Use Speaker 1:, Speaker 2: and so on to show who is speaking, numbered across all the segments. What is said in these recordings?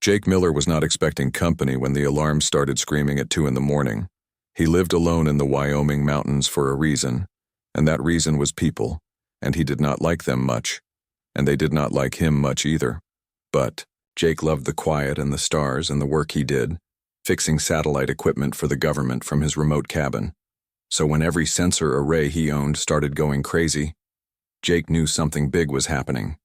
Speaker 1: Jake Miller was not expecting company when the alarm started screaming at 2 in the morning. He lived alone in the Wyoming mountains for a reason, and that reason was people, and he did not like them much, and they did not like him much either. But Jake loved the quiet and the stars and the work he did, fixing satellite equipment for the government from his remote cabin. So when every sensor array he owned started going crazy, Jake knew something big was happening.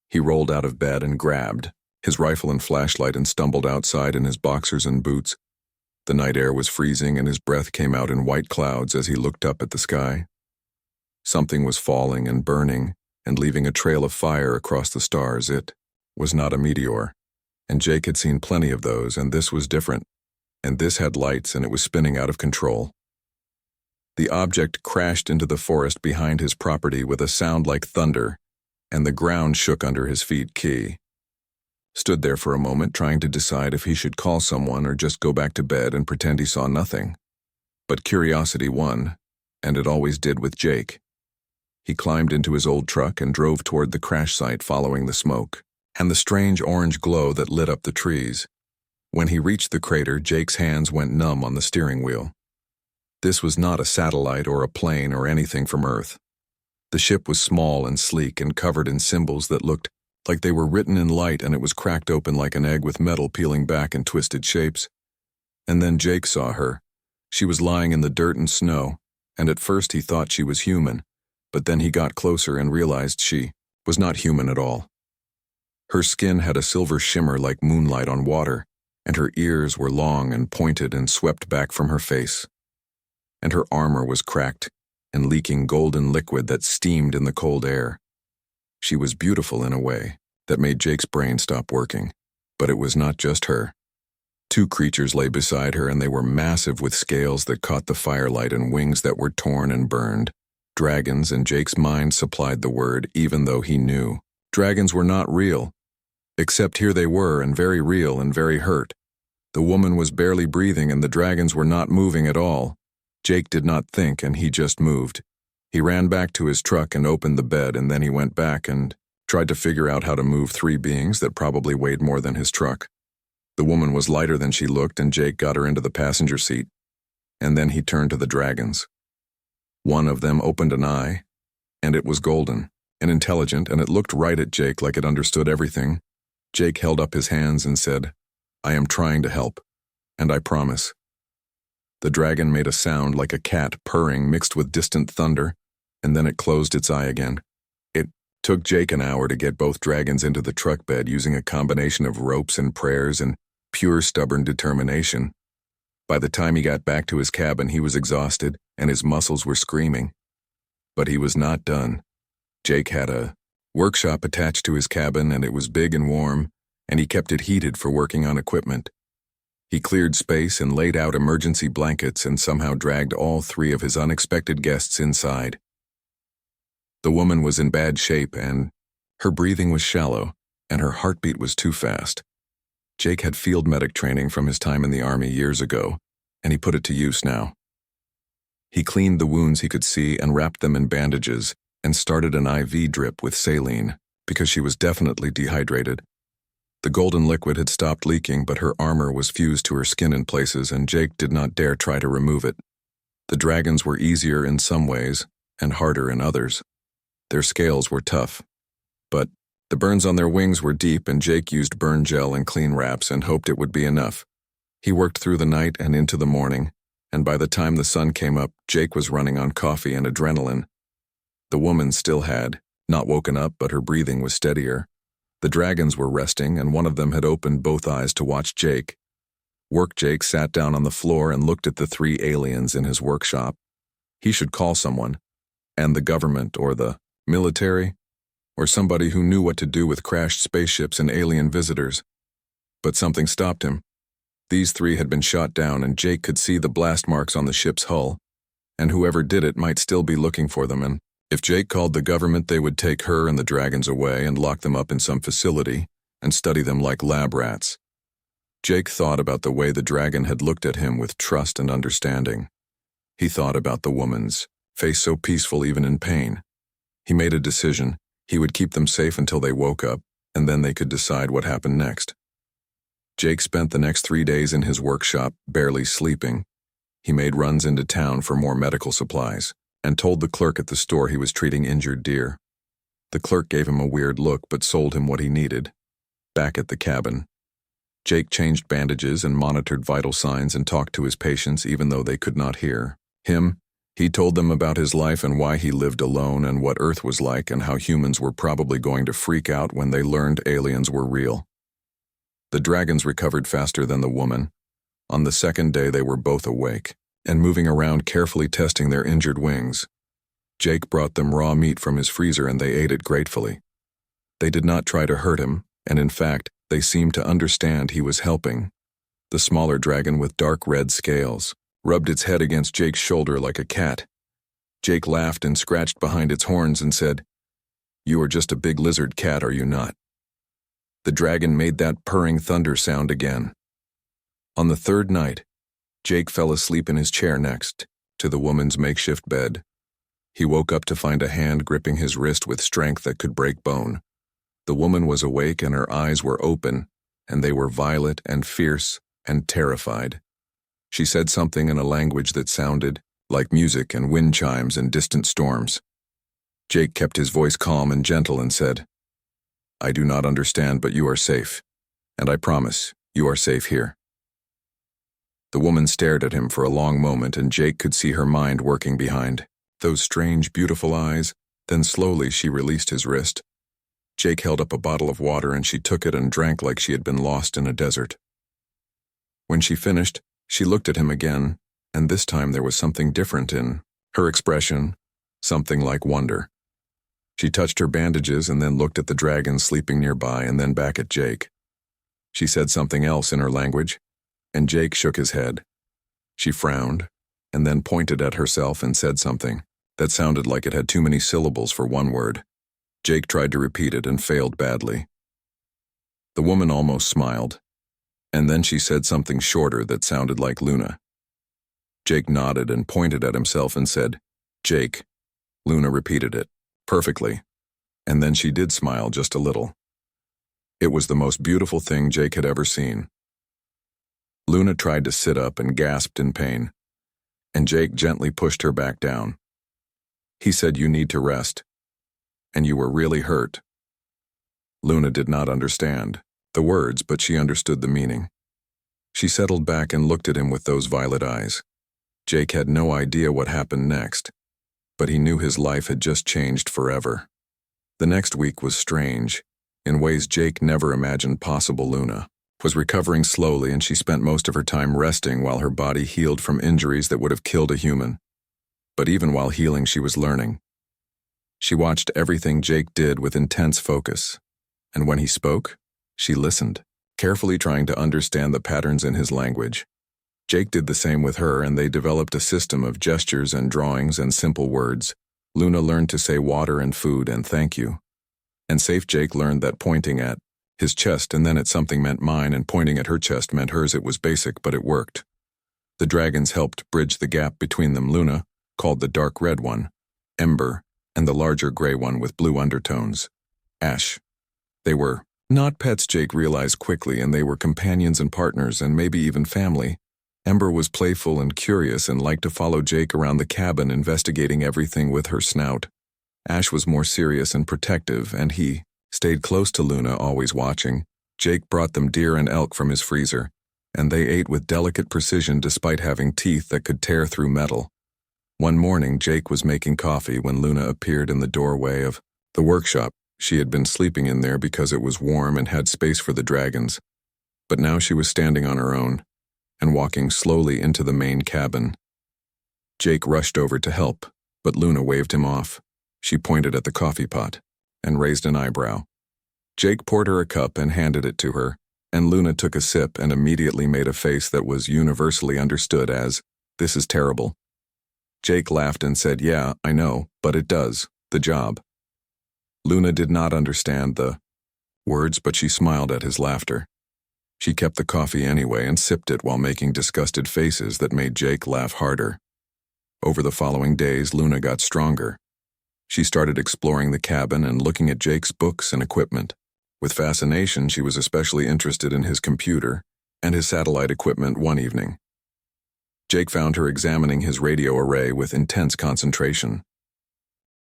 Speaker 1: He rolled out of bed and grabbed his rifle and flashlight and stumbled outside in his boxers and boots. The night air was freezing and his breath came out in white clouds as he looked up at the sky. Something was falling and burning and leaving a trail of fire across the stars. It was not a meteor, and Jake had seen plenty of those, and this was different, and this had lights and it was spinning out of control. The object crashed into the forest behind his property with a sound like thunder, and the ground shook under his feet. Key stood there for a moment trying to decide if he should call someone or just go back to bed and pretend he saw nothing. But curiosity won, and it always did with Jake. He climbed into his old truck and drove toward the crash site following the smoke and the strange orange glow that lit up the trees. When he reached the crater, Jake's hands went numb on the steering wheel. This was not a satellite or a plane or anything from Earth. The ship was small and sleek and covered in symbols that looked like they were written in light, and it was cracked open like an egg with metal peeling back in twisted shapes. And then Jake saw her. She was lying in the dirt and snow, and at first he thought she was human, but then he got closer and realized she was not human at all. Her skin had a silver shimmer like moonlight on water, and her ears were long and pointed and swept back from her face. And her armor was cracked and leaking golden liquid that steamed in the cold air. She was beautiful in a way that made Jake's brain stop working, but it was not just her. 2 creatures lay beside her, and they were massive with scales that caught the firelight and wings that were torn and burned. Dragons, and Jake's mind supplied the word, even though he knew dragons were not real. Except here they were, and very real and very hurt. The woman was barely breathing and the dragons were not moving at all. Jake did not think, and he just moved. He ran back to his truck and opened the bed, and then he went back and tried to figure out how to move 3 beings that probably weighed more than his truck. The woman was lighter than she looked, and Jake got her into the passenger seat. And then he turned to the dragons. One of them opened an eye, and it was golden and intelligent, and it looked right at Jake like it understood everything. Jake held up his hands and said, "I am trying to help, and I promise." The dragon made a sound like a cat purring mixed with distant thunder, and then it closed its eye again. It took Jake an hour to get both dragons into the truck bed using a combination of ropes and prayers and pure stubborn determination. By the time he got back to his cabin, he was exhausted and his muscles were screaming. But he was not done. Jake had a workshop attached to his cabin, and it was big and warm, and he kept it heated for working on equipment. He cleared space and laid out emergency blankets and somehow dragged all 3 of his unexpected guests inside. The woman was in bad shape, and her breathing was shallow, and her heartbeat was too fast. Jake had field medic training from his time in the Army years ago, and he put it to use now. He cleaned the wounds he could see and wrapped them in bandages and started an IV drip with saline, because she was definitely dehydrated. The golden liquid had stopped leaking, but her armor was fused to her skin in places, and Jake did not dare try to remove it. The dragons were easier in some ways and harder in others. Their scales were tough, but the burns on their wings were deep, and Jake used burn gel and clean wraps and hoped it would be enough. He worked through the night and into the morning, and by the time the sun came up, Jake was running on coffee and adrenaline. The woman still had not woken up, but her breathing was steadier. The dragons were resting, and one of them had opened both eyes to watch Jake. Jake sat down on the floor and looked at the 3 aliens in his workshop. He should call someone, and the government or the military, or somebody who knew what to do with crashed spaceships and alien visitors. But something stopped him. These 3 had been shot down, and Jake could see the blast marks on the ship's hull, and whoever did it might still be looking for them, and if Jake called the government, they would take her and the dragons away and lock them up in some facility and study them like lab rats. Jake thought about the way the dragon had looked at him with trust and understanding. He thought about the woman's face, so peaceful even in pain. He made a decision. He would keep them safe until they woke up, and then they could decide what happened next. Jake spent the next 3 days in his workshop, barely sleeping. He made runs into town for more medical supplies, and told the clerk at the store he was treating injured deer. The clerk gave him a weird look but sold him what he needed. Back at the cabin, Jake changed bandages and monitored vital signs and talked to his patients even though they could not hear him. He told them about his life and why he lived alone and what Earth was like and how humans were probably going to freak out when they learned aliens were real. The dragons recovered faster than the woman. On the second day they were both awake and moving around carefully testing their injured wings. Jake brought them raw meat from his freezer and they ate it gratefully. They did not try to hurt him, and in fact, they seemed to understand he was helping. The smaller dragon with dark red scales rubbed its head against Jake's shoulder like a cat. Jake laughed and scratched behind its horns and said, "You are just a big lizard cat, are you not?" The dragon made that purring thunder sound again. On the third night, Jake fell asleep in his chair next to the woman's makeshift bed. He woke up to find a hand gripping his wrist with strength that could break bone. The woman was awake and her eyes were open, and they were violet and fierce and terrified. She said something in a language that sounded like music and wind chimes and distant storms. Jake kept his voice calm and gentle and said, "I do not understand, but you are safe, and I promise you are safe here." The woman stared at him for a long moment, and Jake could see her mind working behind those strange, beautiful eyes. Then slowly she released his wrist. Jake held up a bottle of water and she took it and drank like she had been lost in a desert. When she finished, she looked at him again, and this time there was something different in her expression, something like wonder. She touched her bandages and then looked at the dragon sleeping nearby and then back at Jake. She said something else in her language, and Jake shook his head. She frowned, and then pointed at herself and said something that sounded like it had too many syllables for one word. Jake tried to repeat it and failed badly. The woman almost smiled, and then she said something shorter that sounded like Luna. Jake nodded and pointed at himself and said, "Jake." Luna repeated it perfectly, and then she did smile just a little. It was the most beautiful thing Jake had ever seen. Luna tried to sit up and gasped in pain, and Jake gently pushed her back down. He said, "You need to rest, and you were really hurt." Luna did not understand the words, but she understood the meaning. She settled back and looked at him with those violet eyes. Jake had no idea what happened next, but he knew his life had just changed forever. The next week was strange, in ways Jake never imagined possible. Luna was recovering slowly, and she spent most of her time resting while her body healed from injuries that would have killed a human. But even while healing, she was learning. She watched everything Jake did with intense focus, and when he spoke, she listened, carefully trying to understand the patterns in his language. Jake did the same with her, and they developed a system of gestures and drawings and simple words. Luna learned to say water and food and thank you. And safe Jake learned that pointing at his chest and then at something meant mine, and pointing at her chest meant hers. It was basic, but it worked. The dragons helped bridge the gap between them. Luna called the dark red one Ember, and the larger gray one with blue undertones Ash. They were not pets, Jake realized quickly, and they were companions and partners and maybe even family. Ember was playful and curious and liked to follow Jake around the cabin, investigating everything with her snout. Ash was more serious and protective, and he stayed close to Luna, always watching. Jake brought them deer and elk from his freezer, and they ate with delicate precision despite having teeth that could tear through metal. One morning, Jake was making coffee when Luna appeared in the doorway of the workshop. She had been sleeping in there because it was warm and had space for the dragons. But now she was standing on her own and walking slowly into the main cabin. Jake rushed over to help, but Luna waved him off. She pointed at the coffee pot and raised an eyebrow. Jake poured her a cup and handed it to her, and Luna took a sip and immediately made a face that was universally understood as, "This is terrible." Jake laughed and said, "Yeah, I know, but it does the job." Luna did not understand the words, but she smiled at his laughter. She kept the coffee anyway and sipped it while making disgusted faces that made Jake laugh harder. Over the following days, Luna got stronger. She started exploring the cabin and looking at Jake's books and equipment. With fascination, she was especially interested in his computer, and his satellite equipment one evening. Jake found her examining his radio array with intense concentration.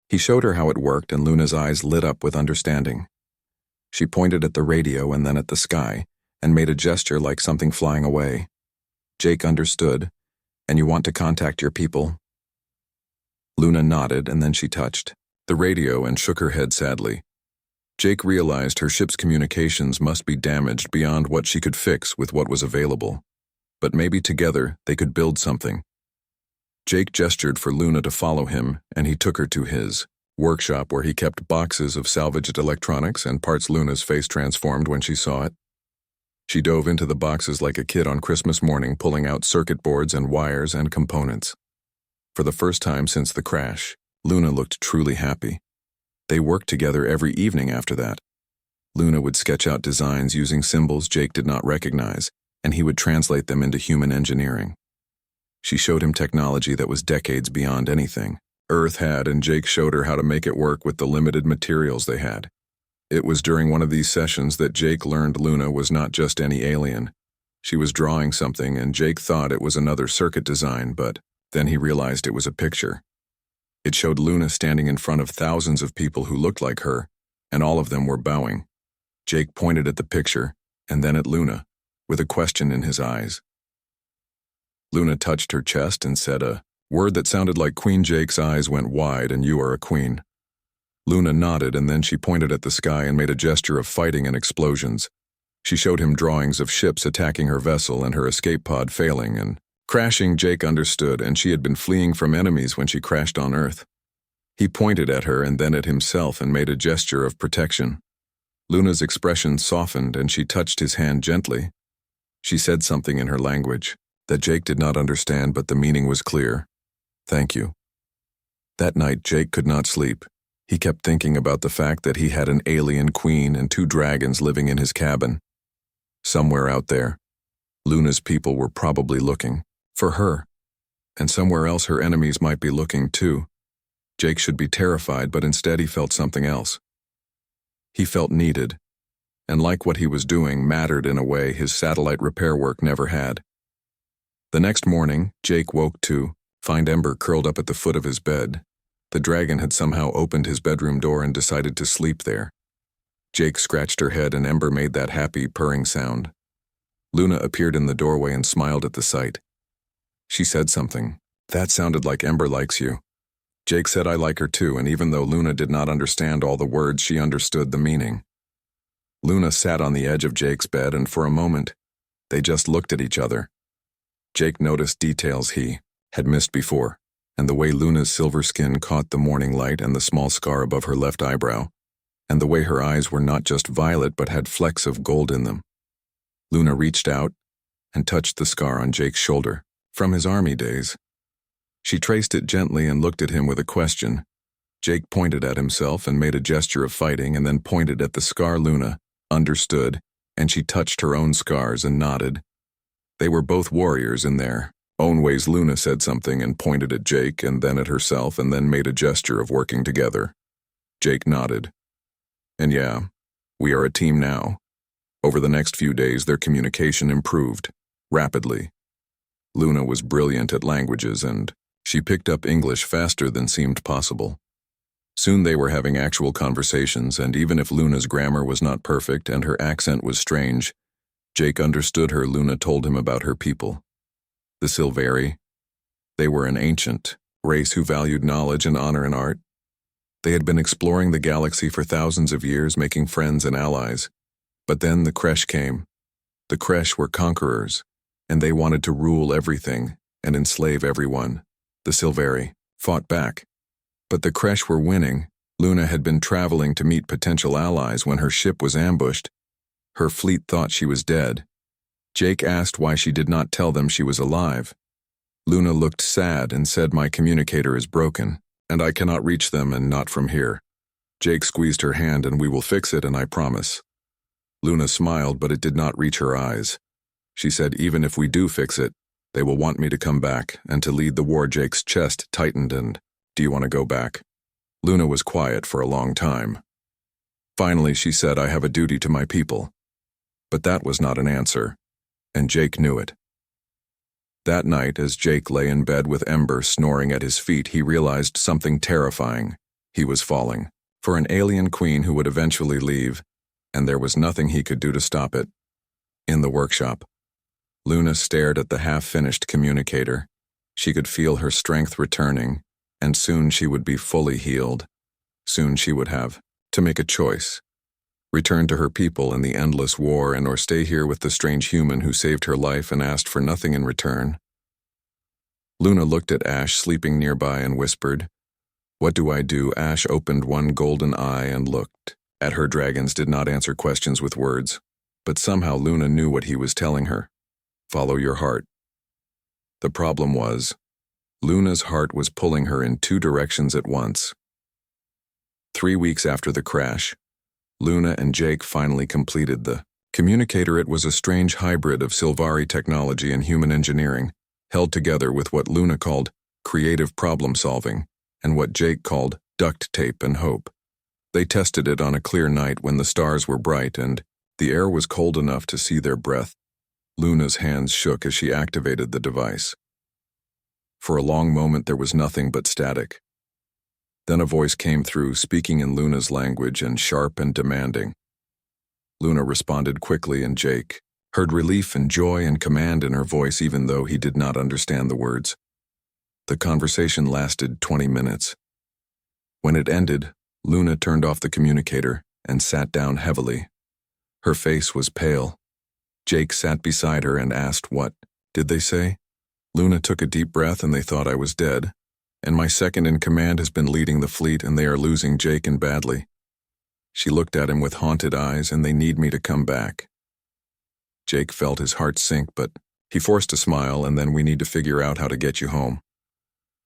Speaker 1: He showed her how it worked, and Luna's eyes lit up with understanding. She pointed at the radio and then at the sky, and made a gesture like something flying away. Jake understood. "And you want to contact your people?" Luna nodded, and then she touched the radio and shook her head sadly. Jake realized her ship's communications must be damaged beyond what she could fix with what was available. But maybe together they could build something. Jake gestured for Luna to follow him, and he took her to his workshop where he kept boxes of salvaged electronics and parts. Luna's face transformed when she saw it. She dove into the boxes like a kid on Christmas morning, pulling out circuit boards and wires and components. For the first time since the crash, Luna looked truly happy. They worked together every evening after that. Luna would sketch out designs using symbols Jake did not recognize, and he would translate them into human engineering. She showed him technology that was decades beyond anything Earth had, and Jake showed her how to make it work with the limited materials they had. It was during one of these sessions that Jake learned Luna was not just any alien. She was drawing something, and Jake thought it was another circuit design, but then he realized it was a picture. It showed Luna standing in front of thousands of people who looked like her, and all of them were bowing. Jake pointed at the picture, and then at Luna, with a question in his eyes. Luna touched her chest and said a word that sounded like Queen. Jake's eyes went wide. "And you are a queen." Luna nodded, and then she pointed at the sky and made a gesture of fighting and explosions. She showed him drawings of ships attacking her vessel and her escape pod failing and crashing. Jake understood, and she had been fleeing from enemies when she crashed on Earth. He pointed at her and then at himself and made a gesture of protection. Luna's expression softened, and she touched his hand gently. She said something in her language that Jake did not understand, but the meaning was clear. "Thank you." That night, Jake could not sleep. He kept thinking about the fact that he had an alien queen and 2 dragons living in his cabin. Somewhere out there, Luna's people were probably looking for her, and somewhere else her enemies might be looking too. Jake should be terrified, but instead he felt something else. He felt needed, and like what he was doing mattered in a way his satellite repair work never had. The next morning, Jake woke to find Ember curled up at the foot of his bed. The dragon had somehow opened his bedroom door and decided to sleep there. Jake scratched her head, and Ember made that happy, purring sound. Luna appeared in the doorway and smiled at the sight. She said something. "That sounded like Ember likes you." Jake said, "I like her too," and even though Luna did not understand all the words, she understood the meaning. Luna sat on the edge of Jake's bed, and for a moment, they just looked at each other. Jake noticed details he had missed before, and the way Luna's silver skin caught the morning light and the small scar above her left eyebrow, and the way her eyes were not just violet but had flecks of gold in them. Luna reached out and touched the scar on Jake's shoulder, from his army days. She traced it gently and looked at him with a question. Jake pointed at himself and made a gesture of fighting, and then pointed at the scar. Luna understood, and she touched her own scars and nodded. They were both warriors in their own ways. Luna said something and pointed at Jake and then at herself and then made a gesture of working together. Jake nodded. "And yeah, we are a team now." Over the next few days, their communication improved rapidly. Luna was brilliant at languages, and she picked up English faster than seemed possible. Soon they were having actual conversations, and even if Luna's grammar was not perfect and her accent was strange, Jake understood her. Luna told him about her people. The Silvari. They were an ancient race who valued knowledge and honor in art. They had been exploring the galaxy for thousands of years, making friends and allies. But then the Kresh came. The Kresh were conquerors, and they wanted to rule everything and enslave everyone. The Silvari fought back. But the Kresh were winning. Luna had been traveling to meet potential allies when her ship was ambushed. Her fleet thought she was dead. Jake asked why she did not tell them she was alive. Luna looked sad and said, "My communicator is broken, and I cannot reach them, and not from here." Jake squeezed her hand, "And we will fix it, and I promise." Luna smiled, but it did not reach her eyes. She said, "Even if we do fix it, they will want me to come back and to lead the war." Jake's chest tightened, and, "Do you want to go back?" Luna was quiet for a long time. Finally, she said, "I have a duty to my people." But that was not an answer. and Jake knew it. That night, as Jake lay in bed with Ember snoring at his feet, he realized something terrifying. He was falling for an alien queen who would eventually leave, and there was nothing he could do to stop it. In the workshop, Luna stared at the half-finished communicator. She could feel her strength returning, and soon she would be fully healed. Soon she would have to make a choice. Return to her people in the endless war or stay here with the strange human who saved her life and asked for nothing in return. Luna looked at Ash sleeping nearby and whispered, "What do I do?" Ash opened one golden eye and looked at her. Dragons did not answer questions with words, but somehow Luna knew what he was telling her. Follow your heart. The problem was, Luna's heart was pulling her in two directions at once. 3 weeks after the crash, Luna and Jake finally completed the communicator. It was a strange hybrid of Sylvari technology and human engineering, held together with what Luna called creative problem-solving and what Jake called duct tape and hope. They tested it on a clear night when the stars were bright and the air was cold enough to see their breath. Luna's hands shook as she activated the device. For a long moment there was nothing but static. Then a voice came through, speaking in Luna's language and sharp and demanding. Luna responded quickly, and Jake heard relief and joy and command in her voice even though he did not understand the words. The conversation lasted 20 minutes. When it ended, Luna turned off the communicator and sat down heavily. Her face was pale. Jake sat beside her and asked, "What did they say?" Luna took a deep breath, "And they thought I was dead. And my second in command has been leading the fleet, and they are losing Jake and badly." She looked at him with haunted eyes, "And they need me to come back." Jake felt his heart sink, but he forced a smile, "And then we need to figure out how to get you home."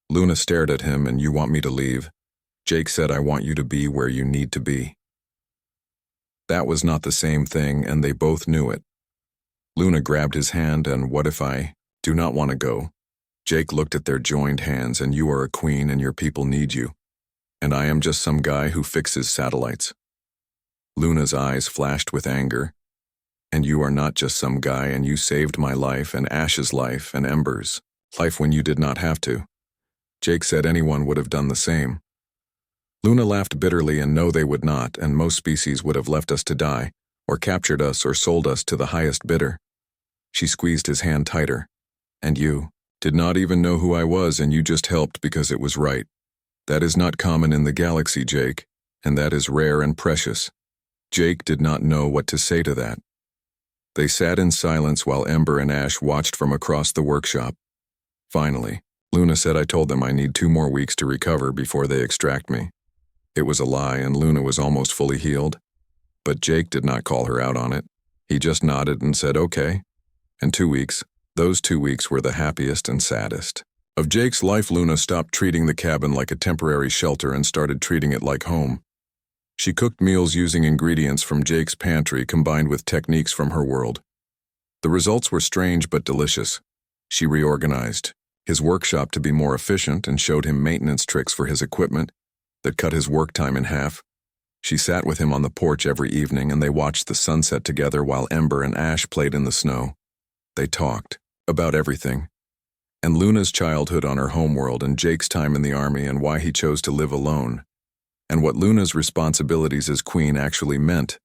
Speaker 1: Luna stared at him, "And you want me to leave?" Jake said, "I want you to be where you need to be." That was not the same thing, and they both knew it. Luna grabbed his hand, "And what if I do not want to go?" Jake looked at their joined hands, "And you are a queen and your people need you. And I am just some guy who fixes satellites." Luna's eyes flashed with anger. "And you are not just some guy, and you saved my life and Ash's life and Ember's life when you did not have to." Jake said anyone would have done the same. Luna laughed bitterly, "And no, they would not, and most species would have left us to die, or captured us or sold us to the highest bidder." She squeezed his hand tighter. "And you did not even know who I was, and you just helped because it was right. That is not common in the galaxy, Jake, and that is rare and precious." Jake did not know what to say to that. They sat in silence while Ember and Ash watched from across the workshop. Finally, Luna said, "I told them I need 2 more weeks to recover before they extract me." It was a lie, and Luna was almost fully healed. But Jake did not call her out on it. He just nodded and said, "Okay." And 2 weeks, those 2 weeks were the happiest and saddest of Jake's life. Luna stopped treating the cabin like a temporary shelter and started treating it like home. She cooked meals using ingredients from Jake's pantry combined with techniques from her world. The results were strange but delicious. She reorganized his workshop to be more efficient and showed him maintenance tricks for his equipment that cut his work time in half. She sat with him on the porch every evening, and they watched the sunset together while Ember and Ash played in the snow. They talked about everything, and Luna's childhood on her homeworld, and Jake's time in the army and why he chose to live alone, and what Luna's responsibilities as queen actually meant.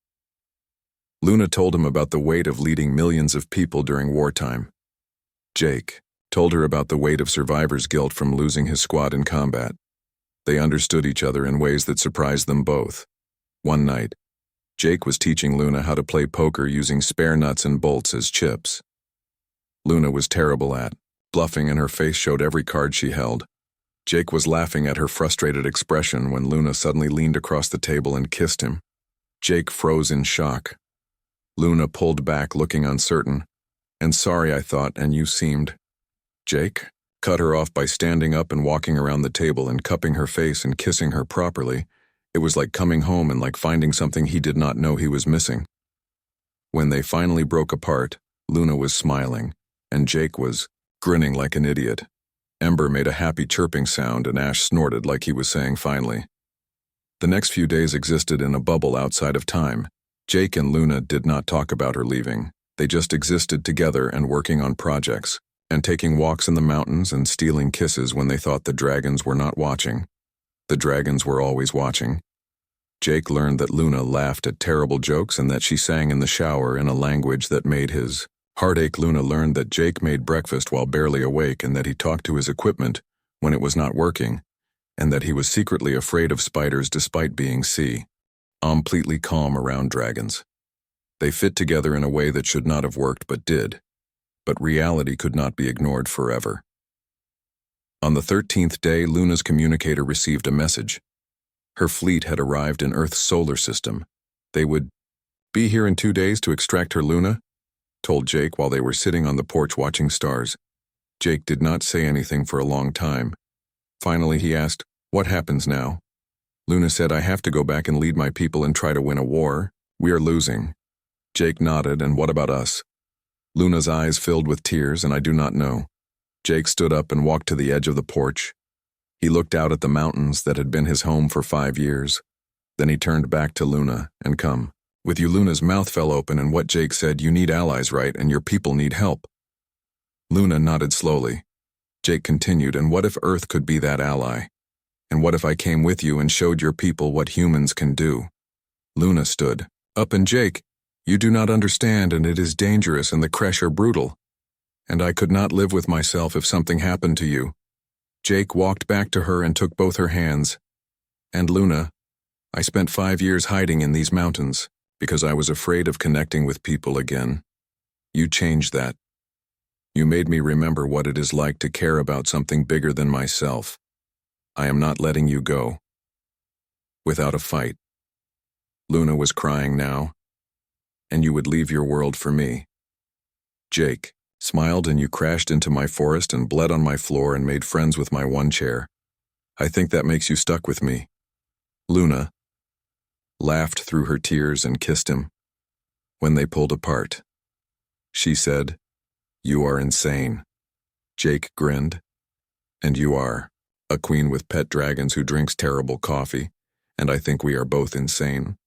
Speaker 1: Luna told him about the weight of leading millions of people during wartime. Jake told her about the weight of survivor's guilt from losing his squad in combat. They understood each other in ways that surprised them both. One night, Jake was teaching Luna how to play poker using spare nuts and bolts as chips. Luna was terrible at bluffing, and her face showed every card she held. Jake was laughing at her frustrated expression when Luna suddenly leaned across the table and kissed him. Jake froze in shock. Luna pulled back, looking uncertain. "And sorry, I thought, and you seemed..." Jake cut her off by standing up and walking around the table and cupping her face and kissing her properly. It was like coming home and like finding something he did not know he was missing. When they finally broke apart, Luna was smiling, and Jake was grinning like an idiot. Ember made a happy chirping sound, and Ash snorted like he was saying finally. The next few days existed in a bubble outside of time. Jake and Luna did not talk about her leaving. They just existed together and working on projects, and taking walks in the mountains and stealing kisses when they thought the dragons were not watching. The dragons were always watching. Jake learned that Luna laughed at terrible jokes and that she sang in the shower in a language that made his heart ache. Luna learned that Jake made breakfast while barely awake and that he talked to his equipment when it was not working, and that he was secretly afraid of spiders despite being completely calm around dragons. They fit together in a way that should not have worked but did. But reality could not be ignored forever. On the 13th day, Luna's communicator received a message. Her fleet had arrived in Earth's solar system. They would be here in 2 days to extract her. Luna told Jake while they were sitting on the porch watching stars. Jake did not say anything for a long time. Finally, he asked, "What happens now?" Luna said, "I have to go back and lead my people and try to win a war. We are losing." Jake nodded, "And what about us?" Luna's eyes filled with tears, "And I do not know." Jake stood up and walked to the edge of the porch. He looked out at the mountains that had been his home for 5 years. Then he turned back to Luna, "And come with you." Luna's mouth fell open, and what Jake said, "You need allies, right? And your people need help." Luna nodded slowly. Jake continued, "And what if Earth could be that ally? And what if I came with you and showed your people what humans can do?" Luna stood up, and Jake, "You do not understand, and it is dangerous, and the Kresh are brutal. And I could not live with myself if something happened to you." Jake walked back to her and took both her hands. "And Luna, I spent 5 years hiding in these mountains because I was afraid of connecting with people again. You changed that. You made me remember what it is like to care about something bigger than myself. I am not letting you go without a fight." Luna was crying now. "And you would leave your world for me." Jake smiled, "And you crashed into my forest and bled on my floor and made friends with my one chair. I think that makes you stuck with me." Luna laughed through her tears and kissed him. When they pulled apart, she said, "You are insane." Jake grinned. "And you are a queen with pet dragons who drinks terrible coffee, and I think we are both insane."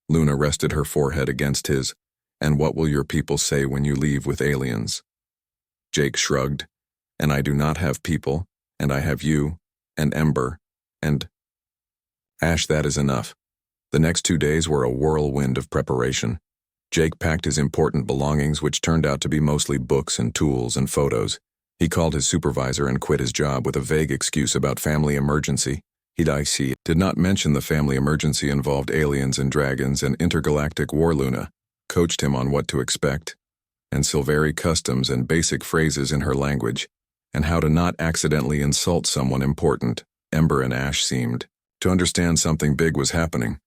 Speaker 1: Luna rested her forehead against his. "And what will your people say when you leave with aliens?" Jake shrugged. "And I do not have people, and I have you, and Ember, and Ash. That is enough." The next 2 days were a whirlwind of preparation. Jake packed his important belongings, which turned out to be mostly books and tools and photos. He called his supervisor and quit his job with a vague excuse about family emergency. He did not mention the family emergency involved aliens and dragons and intergalactic war. Luna coached him on what to expect, and Silveri customs and basic phrases in her language, and how to not accidentally insult someone important. Ember and Ash seemed to understand something big was happening.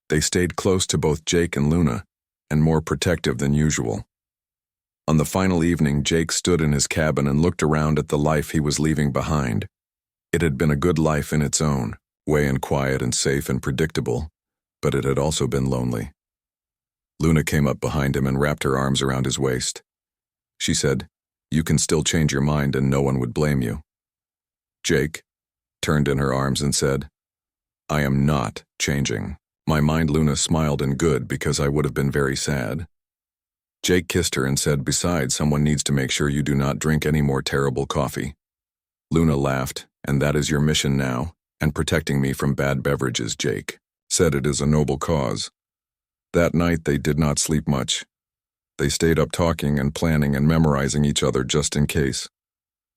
Speaker 1: They stayed close to both Jake and Luna, and more protective than usual. On the final evening, Jake stood in his cabin and looked around at the life he was leaving behind. It had been a good life in its own way, and quiet and safe and predictable, but it had also been lonely. Luna came up behind him and wrapped her arms around his waist. She said, "You can still change your mind and no one would blame you." Jake turned in her arms and said, "I am not changing my mind." Luna smiled, and good, because I would have been very sad. Jake kissed her and said, "Besides, someone needs to make sure you do not drink any more terrible coffee." Luna laughed, "And that is your mission now, and protecting me from bad beverages." Jake said, "It is a noble cause." That night they did not sleep much. They stayed up talking and planning and memorizing each other just in case.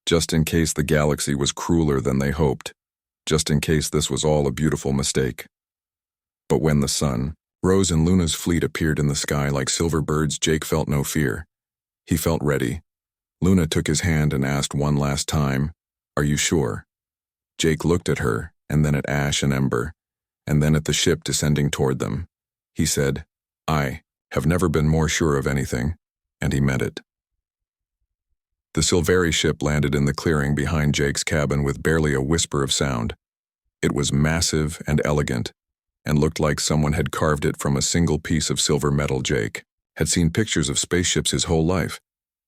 Speaker 1: Just in case the galaxy was crueler than they hoped. Just in case this was all a beautiful mistake. But when the sun rose and Luna's fleet appeared in the sky like silver birds, Jake felt no fear. He felt ready. Luna took his hand and asked one last time, "Are you sure?" Jake looked at her, and then at Ash and Ember, and then at the ship descending toward them. He said, "I have never been more sure of anything," and he meant it. The Silveri ship landed in the clearing behind Jake's cabin with barely a whisper of sound. It was massive and elegant, and looked like someone had carved it from a single piece of silver metal. Jake had seen pictures of spaceships his whole life,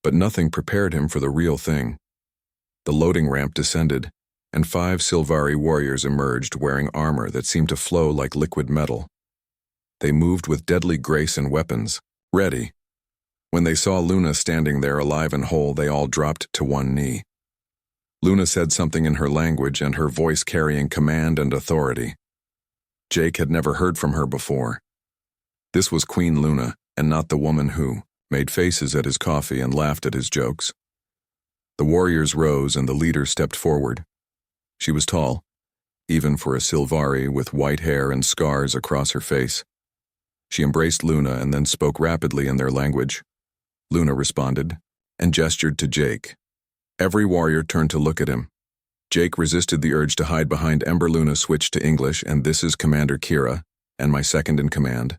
Speaker 1: but nothing prepared him for the real thing. The loading ramp descended, and 5 Silvari warriors emerged wearing armor that seemed to flow like liquid metal. They moved with deadly grace and weapons, ready. When they saw Luna standing there alive and whole, they all dropped to one knee. Luna said something in her language and her voice carrying command and authority. Jake had never heard from her before. This was Queen Luna, and not the woman who made faces at his coffee and laughed at his jokes. The warriors rose and the leader stepped forward. She was tall, even for a Sylvari with white hair and scars across her face. She embraced Luna and then spoke rapidly in their language. Luna responded and gestured to Jake. Every warrior turned to look at him. Jake resisted the urge to hide behind Ember. Luna switched to English, and this is Commander Kira, and my second in command.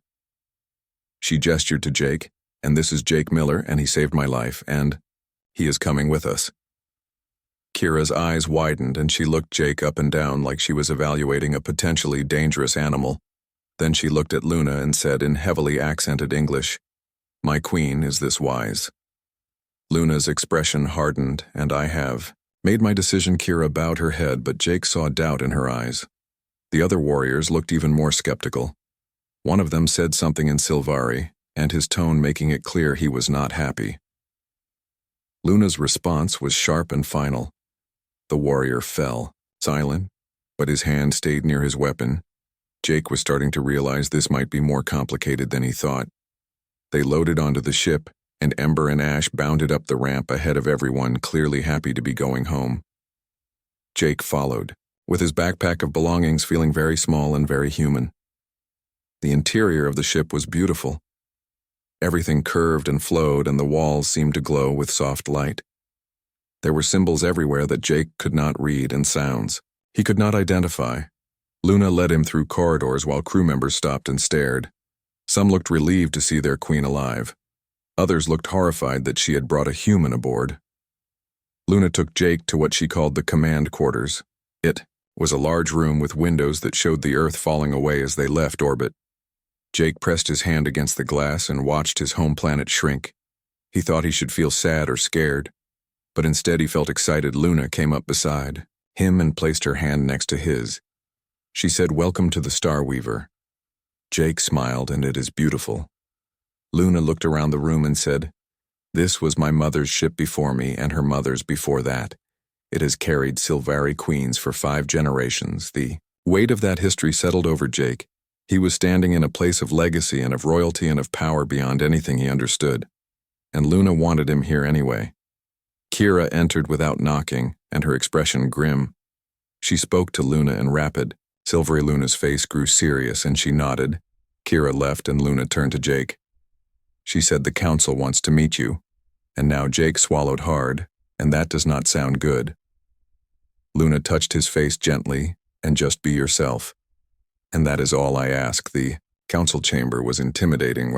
Speaker 1: She gestured to Jake, and this is Jake Miller, and he saved my life, and he is coming with us. Kira's eyes widened, and she looked Jake up and down like she was evaluating a potentially dangerous animal. Then she looked at Luna and said in heavily accented English, "My queen is this wise." Luna's expression hardened, and I have made my decision. Kira bowed her head, but Jake saw doubt in her eyes. The other warriors looked even more skeptical. One of them said something in Sylvari, and his tone making it clear he was not happy. Luna's response was sharp and final. The warrior fell, silent, but his hand stayed near his weapon. Jake was starting to realize this might be more complicated than he thought. They loaded onto the ship, and Ember and Ash bounded up the ramp ahead of everyone, clearly happy to be going home. Jake followed, with his backpack of belongings feeling very small and very human. The interior of the ship was beautiful. Everything curved and flowed, and the walls seemed to glow with soft light. There were symbols everywhere that Jake could not read and sounds he could not identify. Luna led him through corridors while crew members stopped and stared. Some looked relieved to see their queen alive. Others looked horrified that she had brought a human aboard. Luna took Jake to what she called the command quarters. It was a large room with windows that showed the Earth falling away as they left orbit. Jake pressed his hand against the glass and watched his home planet shrink. He thought he should feel sad or scared, but instead he felt excited. Luna came up beside him and placed her hand next to his. She said, "Welcome to the Star Weaver." Jake smiled, and it is beautiful. Luna looked around the room and said, "This was my mother's ship before me and her mother's before that. It has carried Sylvari queens for 5 generations." The weight of that history settled over Jake. He was standing in a place of legacy and of royalty and of power beyond anything he understood. And Luna wanted him here anyway. Kira entered without knocking, and her expression grim. She spoke to Luna in rapid. Silvery Luna's face grew serious, and she nodded. Kira left, and Luna turned to Jake. She said, "The council wants to meet you." And now Jake swallowed hard, and that does not sound good. Luna touched his face gently, and "Just be yourself. And that is all I ask." The council chamber was intimidating.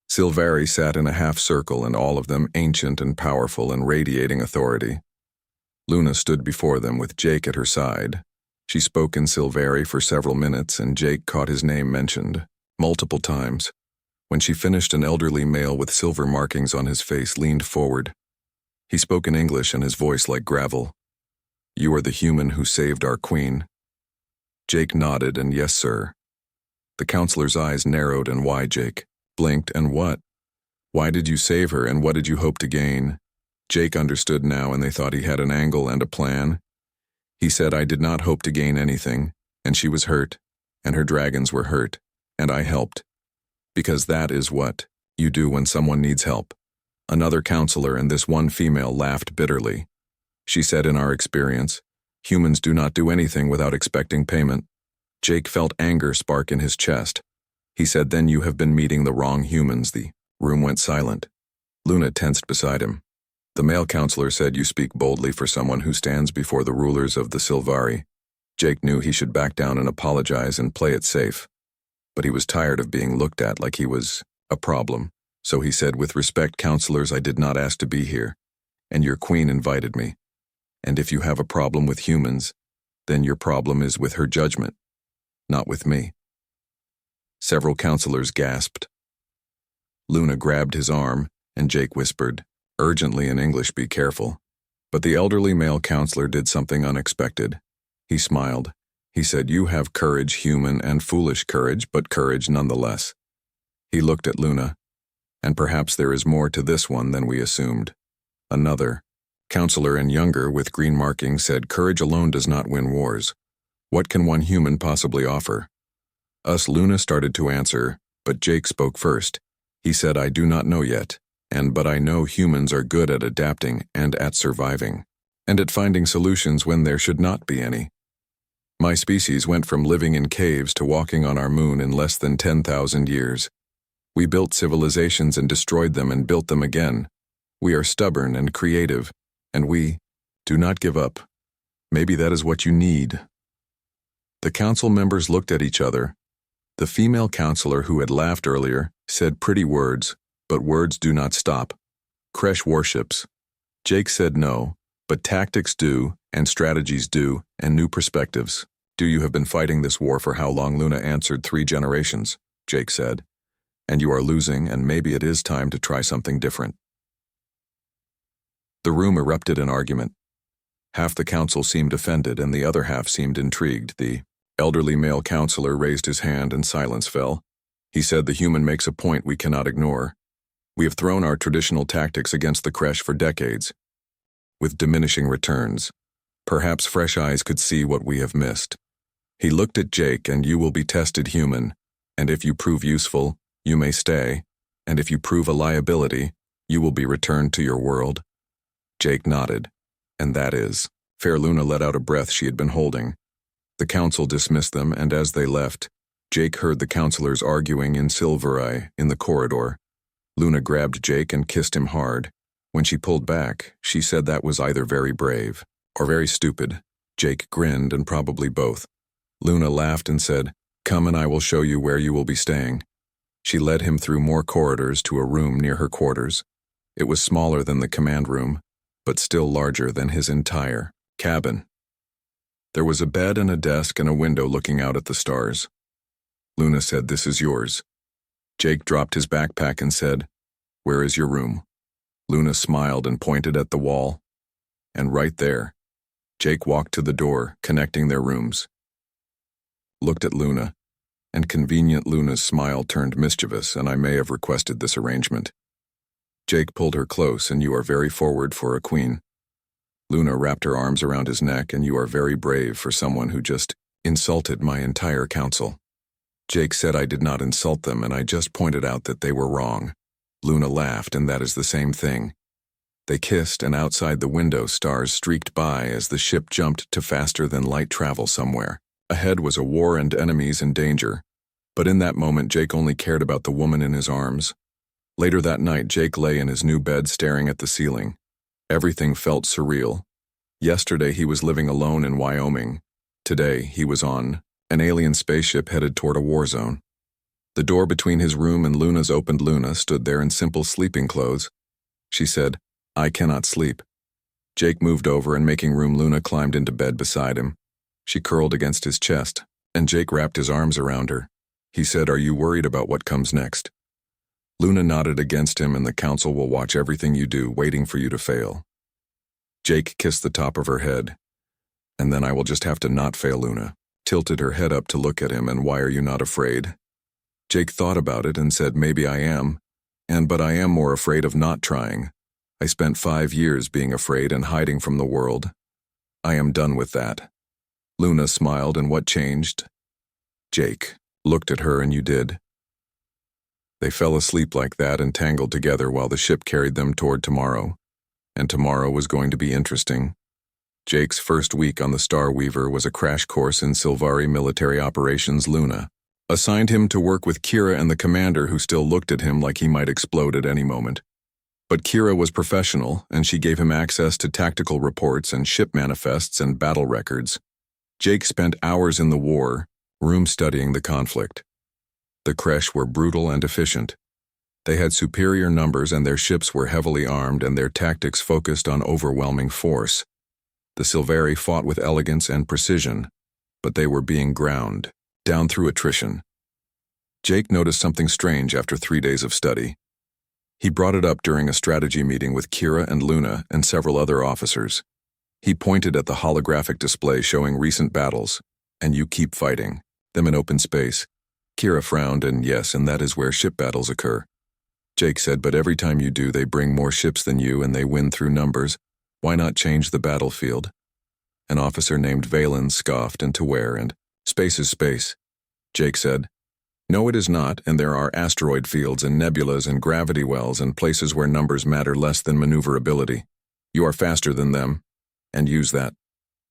Speaker 1: Sylvari sat in a half circle, and all of them ancient and powerful and radiating authority. Luna stood before them with Jake at her side. She spoke in Sylvari for several minutes, and Jake caught his name mentioned multiple times. When she finished, an elderly male with silver markings on his face leaned forward. He spoke in English, and his voice like gravel. "You are the human who saved our queen." Jake nodded, and "Yes, sir." The counselor's eyes narrowed, and "Why?" Jake blinked, "And what? Why did you save her, and what did you hope to gain?" Jake understood now, and they thought he had an angle and a plan. He said, "I did not hope to gain anything, and she was hurt, and her dragons were hurt, and I helped. Because that is what you do when someone needs help." Another counselor and this one female laughed bitterly. She said, "In our experience, humans do not do anything without expecting payment." Jake felt anger spark in his chest. He said, "Then you have been meeting the wrong humans." The room went silent. Luna tensed beside him. The male counselor said, "You speak boldly for someone who stands before the rulers of the Sylvari." Jake knew he should back down and apologize and play it safe. But he was tired of being looked at like he was a problem. So he said, "With respect, counselors, I did not ask to be here, and your queen invited me. And if you have a problem with humans, then your problem is with her judgment, not with me." Several counselors gasped. Luna grabbed his arm, and Jake whispered, urgently in English, "Be careful." But the elderly male counselor did something unexpected. He smiled. He said, "You have courage, human and foolish courage, but courage nonetheless." He looked at Luna. And perhaps there is more to this one than we assumed. Another counselor and younger with green markings said courage alone does not win wars. What can one human possibly offer? Us Luna started to answer, but Jake spoke first. He said, I do not know yet, but I know humans are good at adapting and at surviving, and at finding solutions when there should not be any. My species went from living in caves to walking on our moon in less than 10,000 years. We built civilizations and destroyed them and built them again. We are stubborn and creative, and we do not give up. Maybe that is what you need. The council members looked at each other. The female counselor who had laughed earlier said pretty words, but words do not stop. Kresh worships. Jake said no, but tactics do, and strategies do, and new perspectives. Do you have been fighting this war for how long? Luna answered, 3 generations, Jake said. And you are losing, and maybe it is time to try something different. The room erupted in argument. Half the council seemed offended, and the other half seemed intrigued. The elderly male counselor raised his hand and silence fell. He said, the human makes a point we cannot ignore. We have thrown our traditional tactics against the Kresh for decades, with diminishing returns. Perhaps fresh eyes could see what we have missed. He looked at Jake, and you will be tested, human, and if you prove useful, you may stay, and if you prove a liability, you will be returned to your world. Jake nodded, and that is. Fair Luna let out a breath she had been holding. The council dismissed them, and as they left, Jake heard the counselors arguing in Silveri in the corridor. Luna grabbed Jake and kissed him hard. When she pulled back, she said that was either very brave or very stupid. Jake grinned, and probably both. Luna laughed and said, come and I will show you where you will be staying. She led him through more corridors to a room near her quarters. It was smaller than the command room, but still larger than his entire cabin. There was a bed and a desk and a window looking out at the stars. Luna said, this is yours. Jake dropped his backpack and said, where is your room? Luna smiled and pointed at the wall. And right there, Jake walked to the door, connecting their rooms. Looked at Luna, and convenient Luna's smile turned mischievous, and I may have requested this arrangement. Jake pulled her close, and you are very forward for a queen. Luna wrapped her arms around his neck, and you are very brave for someone who just insulted my entire council. Jake said I did not insult them, and I just pointed out that they were wrong. Luna laughed, and that is the same thing. They kissed, and outside the window stars streaked by as the ship jumped to faster-than-light travel somewhere. Ahead was a war and enemies in danger, but in that moment Jake only cared about the woman in his arms. Later that night, Jake lay in his new bed staring at the ceiling. Everything felt surreal. Yesterday he was living alone in Wyoming. Today he was on an alien spaceship headed toward a war zone. The door between his room and Luna's opened. Luna stood there in simple sleeping clothes. She said, I cannot sleep. Jake moved over, and making room, Luna climbed into bed beside him. She curled against his chest, and Jake wrapped his arms around her. He said, are you worried about what comes next? Luna nodded against him, and the council will watch everything you do, waiting for you to fail. Jake kissed the top of her head. And then I will just have to not fail. Luna tilted her head up to look at him, and why are you not afraid? Jake thought about it and said, maybe I am, but I am more afraid of not trying. I spent 5 years being afraid and hiding from the world. I am done with that. Luna smiled, and what changed? Jake looked at her, and you did. They fell asleep like that and tangled together while the ship carried them toward tomorrow. And tomorrow was going to be interesting. Jake's first week on the Star Weaver was a crash course in Silvari military operations. Luna assigned him to work with Kira and the commander, who still looked at him like he might explode at any moment. But Kira was professional, and she gave him access to tactical reports and ship manifests and battle records. Jake spent hours in the war, room studying the conflict. The Kresh were brutal and efficient. They had superior numbers, and their ships were heavily armed, and their tactics focused on overwhelming force. The Silvari fought with elegance and precision, but they were being ground down through attrition. Jake noticed something strange after 3 days of study. He brought it up during a strategy meeting with Kira and Luna and several other officers. He pointed at the holographic display showing recent battles, and you keep fighting them in open space. Kira frowned, and yes, and that is where ship battles occur. Jake said, but every time you do, they bring more ships than you and they win through numbers. Why not change the battlefield? An officer named Valen scoffed, and to where, and space is space. Jake said, no, it is not, and there are asteroid fields and nebulas and gravity wells and places where numbers matter less than maneuverability. You are faster than them, and use that.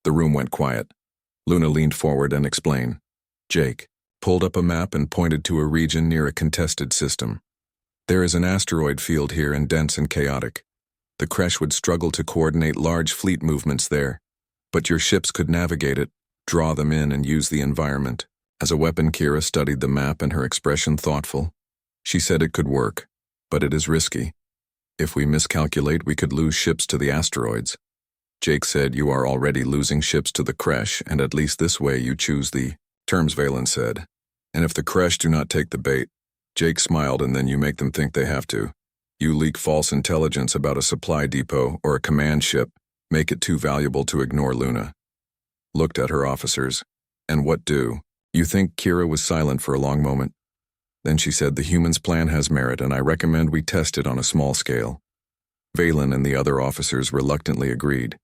Speaker 1: The room went quiet. Luna leaned forward and explained. Jake pulled up a map and pointed to a region near a contested system. There is an asteroid field here and dense and chaotic. The Kresh would struggle to coordinate large fleet movements there, but your ships could navigate it, draw them in, and use the environment. As a weapon, Kira studied the map and her expression thoughtful. She said it could work, but it is risky. If we miscalculate, we could lose ships to the asteroids. Jake said, you are already losing ships to the Kresh, and at least this way you choose the terms, Valen said. And if the Kresh do not take the bait, Jake smiled, and then you make them think they have to. You leak false intelligence about a supply depot or a command ship, make it too valuable to ignore. Luna looked at her officers. And what do? You think? Kira was silent for a long moment. Then she said, the humans' plan has merit, and I recommend we test it on a small scale. Valen and the other officers reluctantly agreed.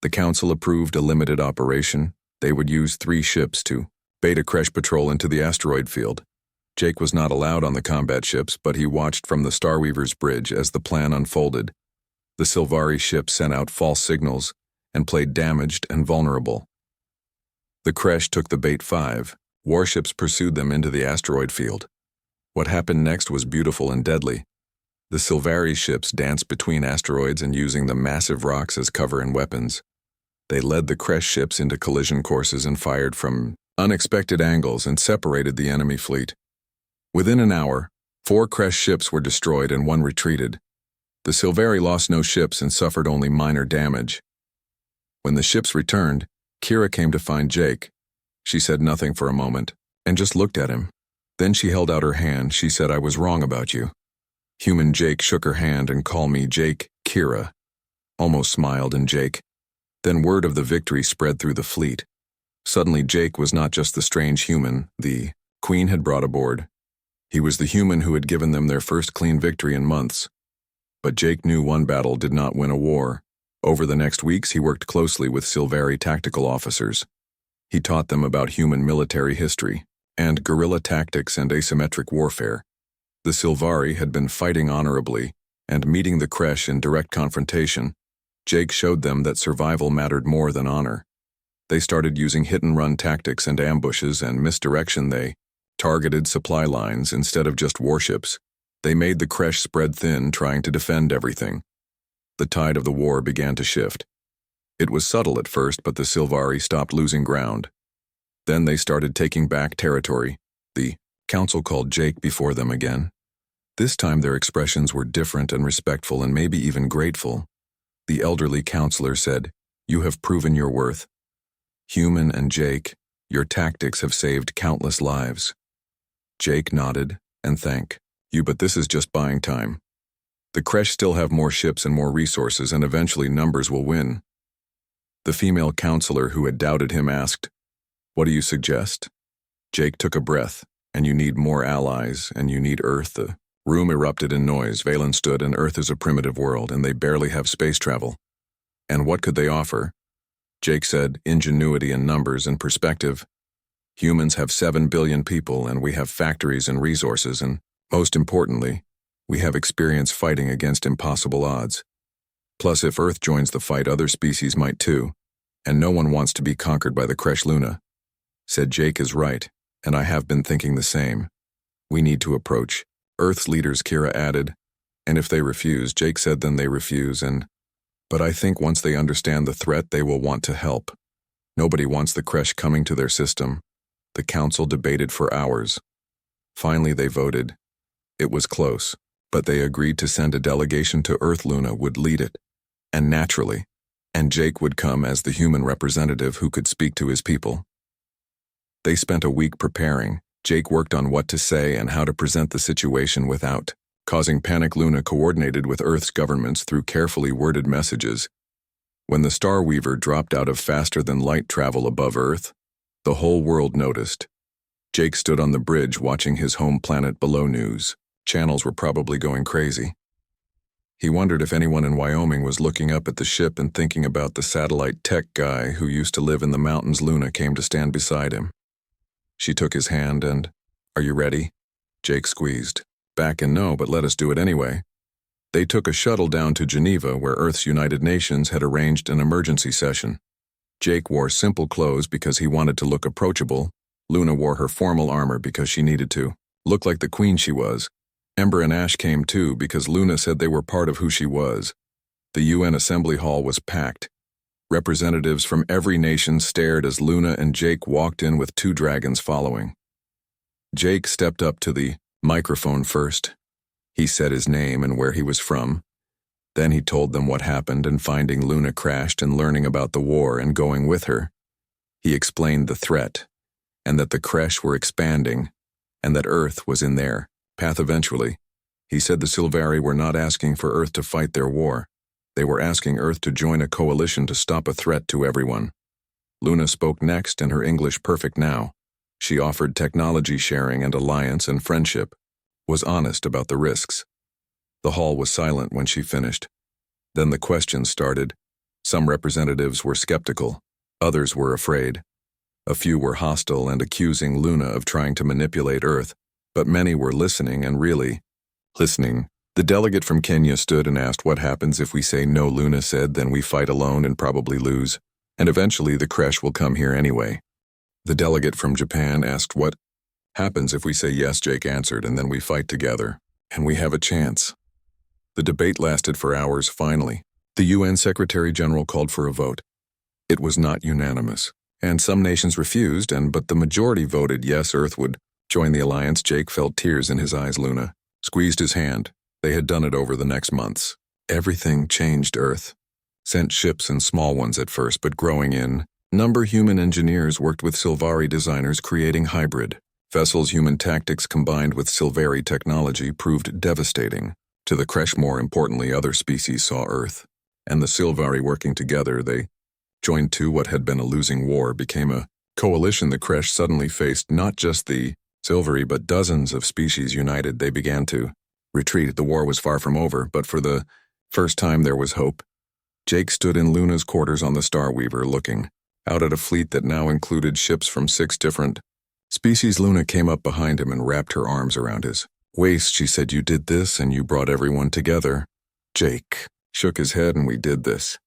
Speaker 1: The council approved a limited operation. They would use 3 ships to bait a Kresh patrol into the asteroid field. Jake was not allowed on the combat ships, but he watched from the Starweaver's bridge as the plan unfolded. The Silvari ship sent out false signals and played damaged and vulnerable. The Kresh took the bait. 5 warships pursued them into the asteroid field. What happened next was beautiful and deadly. The Silvari ships danced between asteroids and using the massive rocks as cover and weapons. They led the Kresh ships into collision courses and fired from unexpected angles and separated the enemy fleet. Within an hour, 4 Kresh ships were destroyed and 1 retreated. The Silvari lost no ships and suffered only minor damage. When the ships returned, Kira came to find Jake. She said nothing for a moment, and just looked at him. Then she held out her hand. She said, I was wrong about you. Human Jake shook her hand and called me Jake, Kira. Almost smiled, and Jake. Then word of the victory spread through the fleet. Suddenly Jake was not just the strange human the Queen had brought aboard. He was the human who had given them their first clean victory in months. But Jake knew one battle did not win a war. Over the next weeks, he worked closely with Silvari tactical officers. He taught them about human military history and guerrilla tactics and asymmetric warfare. The Silvari had been fighting honorably and meeting the Kresh in direct confrontation. Jake showed them that survival mattered more than honor. They started using hit-and-run tactics and ambushes and misdirection. They targeted supply lines instead of just warships. They made the Kresh spread thin, trying to defend everything. The tide of the war began to shift. It was subtle at first, but the Silvari stopped losing ground. Then they started taking back territory. The council called Jake before them again. This time their expressions were different and respectful and maybe even grateful. The elderly counselor said, you have proven your worth. Human and Jake, your tactics have saved countless lives. Jake nodded and thanked you, but this is just buying time. The Kresh still have more ships and more resources, and eventually numbers will win. The female counselor who had doubted him asked, what do you suggest? Jake took a breath. And you need more allies, and you need Earth. The room erupted in noise. Valen stood, and Earth is a primitive world, and they barely have space travel. And what could they offer? Jake said, ingenuity and numbers and perspective. Humans have 7 billion people, and we have factories and resources, and most importantly, we have experience fighting against impossible odds. Plus, if Earth joins the fight, other species might too, and no one wants to be conquered by the Kresh. Luna said, Jake is right, and I have been thinking the same. We need to approach Earth's leaders, Kira added, and if they refuse, Jake said, then they refuse, but I think once they understand the threat, they will want to help. Nobody wants the Kresh coming to their system. The council debated for hours. Finally, they voted. It was close, but they agreed to send a delegation to Earth. Luna would lead it, and naturally, and Jake would come as the human representative who could speak to his people. They spent a week preparing. Jake worked on what to say and how to present the situation without causing panic. Luna coordinated with Earth's governments through carefully worded messages. When the Starweaver dropped out of faster-than-light travel above Earth, the whole world noticed. Jake stood on the bridge watching his home planet below. News Channels were probably going crazy. He wondered if anyone in Wyoming was looking up at the ship and thinking about the satellite tech guy who used to live in the mountains. Luna came to stand beside him. She took his hand and, "Are you ready?" Jake squeezed. Back and no, but let us do it anyway. They took a shuttle down to Geneva where Earth's United Nations had arranged an emergency session. Jake wore simple clothes because he wanted to look approachable. Luna wore her formal armor because she needed to look like the queen she was. Ember and Ash came too because Luna said they were part of who she was. The UN Assembly Hall was packed. Representatives from every nation stared as Luna and Jake walked in with two dragons following. Jake stepped up to the microphone first. He said his name and where he was from. Then he told them what happened and finding Luna crashed and learning about the war and going with her. He explained the threat, and that the Kresh were expanding, and that Earth was in their path eventually. He said the Silvari were not asking for Earth to fight their war. They were asking Earth to join a coalition to stop a threat to everyone. Luna spoke next in her English perfect now. She offered technology sharing and alliance and friendship, was honest about the risks. The hall was silent when she finished. Then the questions started. Some representatives were skeptical, others were afraid. A few were hostile and accusing Luna of trying to manipulate Earth, but many were listening and really listening. The delegate from Kenya stood and asked, "What happens if we say no?" Luna said, "Then we fight alone and probably lose. And eventually the Kresh will come here anyway." The delegate from Japan asked, "What happens if we say yes?" Jake answered, "And then we fight together, and we have a chance." The debate lasted for hours. Finally, the UN Secretary General called for a vote. It was not unanimous, and some nations refused, but the majority voted yes, Earth would join the alliance. Jake felt tears in his eyes. Luna squeezed his hand. They had done it over the next months. Everything changed. Earth sent ships and small ones at first, but growing in number, human engineers worked with Silvari designers creating hybrid vessels. Human tactics combined with Silvari technology proved devastating. To the Kresh, more importantly, other species saw Earth and the Silvari working together. They joined to what had been a losing war, became a coalition. The Kresh suddenly faced not just the Silvari but dozens of species united. They began to retreat. The war was far from over, but for the first time there was hope. Jake stood in Luna's quarters on the Star Weaver looking out at a fleet that now included ships from 6 different species. Luna came up behind him and wrapped her arms around his waist. She said, "You did this and you brought everyone together." Jake shook his head. "And we did this."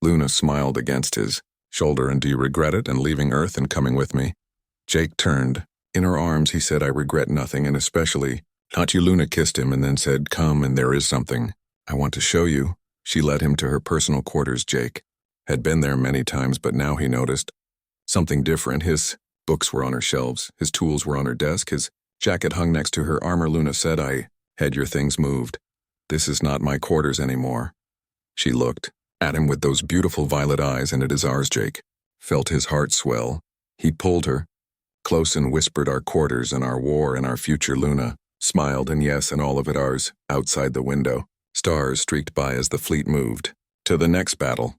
Speaker 1: Luna smiled against his shoulder. "And do you regret it and leaving Earth and coming with me?" Jake turned. In her arms he said, "I regret nothing, and especially not you." Luna kissed him and then said, "Come, and there is something I want to show you." She led him to her personal quarters. Jake had been there many times, but now he noticed something different. His books were on her shelves, his tools were on her desk, his jacket hung next to her armor. Luna said, "I had your things moved. This is not my quarters anymore." She looked at him with those beautiful violet eyes. "And it is ours." Jake felt his heart swell. He pulled her close and whispered, "Our quarters and our war and our future." Luna smiled, "And yes, and all of it ours." Outside the window, stars streaked by as the fleet moved to the next battle.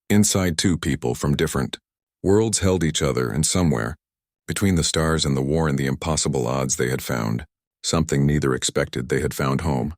Speaker 1: Inside, 2 people from different worlds held each other, and somewhere between the stars and the war and the impossible odds they had found something neither expected. They had found home.